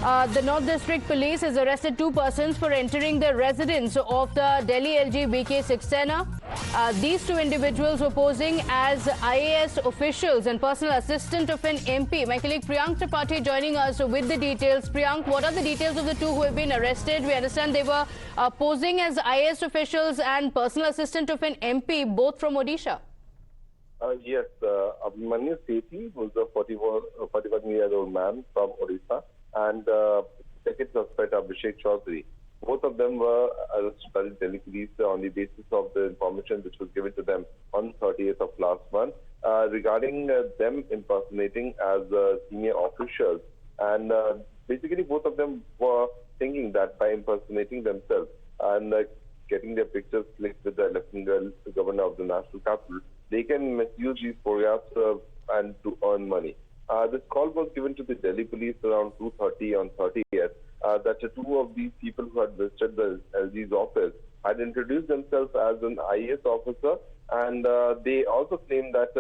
The North District Police has arrested two persons for entering the residence of the Delhi LG BK Saxena. These two individuals were posing as IAS officials and personal assistant of an MP. My colleague Priyank Tripathi joining us with the details. Priyank, what are the details of the two who have been arrested? We understand they were posing as IAS officials and personal assistant of an MP, both from Odisha. Yes, Abhimanyu Sethi, who is a 41-year-old man from Odisha, and second suspect, Abhishek Chaudhary. Both of them were arrested by the Delhi police on the basis of the information which was given to them on 30th of last month regarding them impersonating as senior officials. And basically, both of them were thinking that by impersonating themselves and getting their pictures clicked with the Lieutenant Governor of the National Capital, they can misuse these photographs and to earn money. This call was given to the Delhi police around 2:30 on 30th. That two of these people who had visited the LG's office had introduced themselves as an IAS officer, and they also claimed that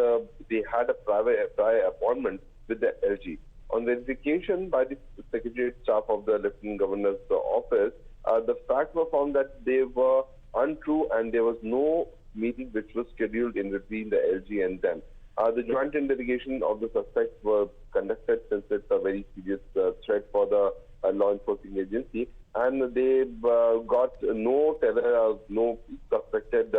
they had a prior appointment with the LG. On verification by the Secretariat staff of the Lieutenant Governor's office, the facts were found that they were untrue and there was no meeting which was scheduled in between the LG and them. The joint interrogation of the suspects were conducted since it's a very serious threat for the law enforcement agency, and they got no terror, no suspected,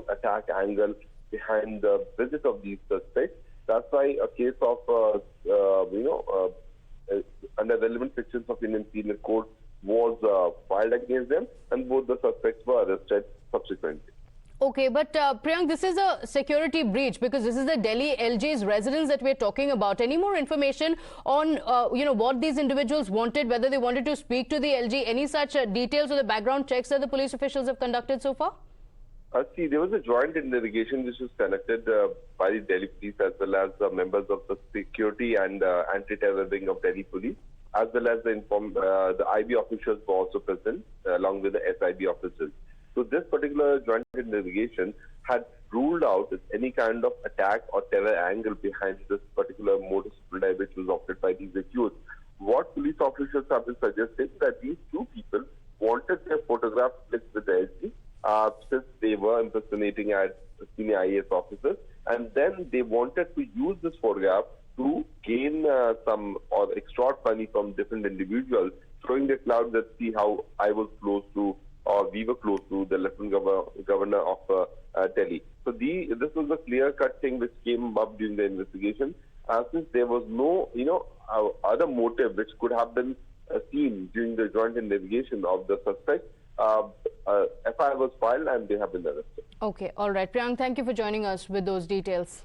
attack angle behind the visit of these suspects. That's why a case of, under relevant sections of Indian Penal Code was filed against them, and both the suspects were arrested subsequently. Okay, but Priyank, this is a security breach because this is the Delhi LG's residence that we're talking about. Any more information on, what these individuals wanted, whether they wanted to speak to the LG, any such details or the background checks that the police officials have conducted so far? See, there was a joint interrogation which was conducted by the Delhi police as well as members of the security and anti-terror wing of Delhi police, as well as the IB officials were also present along with the SIB officers. So this particular joint interrogation had ruled out any kind of attack or terror angle behind this particular modus operandi which was opted by these accused. What police officials have been suggesting that these two people wanted their photographs clicked with the LG since they were impersonating as senior IAS officers, and then they wanted to use this photograph to gain some or extort money from different individuals, showing the cloud that see how I was close to or we were close to the Lieutenant Governor of Delhi. So this was a clear-cut thing which came up during the investigation. Since there was no, other motive which could have been seen during the joint investigation of the suspect, FIR was filed and they have been arrested. Okay, all right. Priyank, thank you for joining us with those details.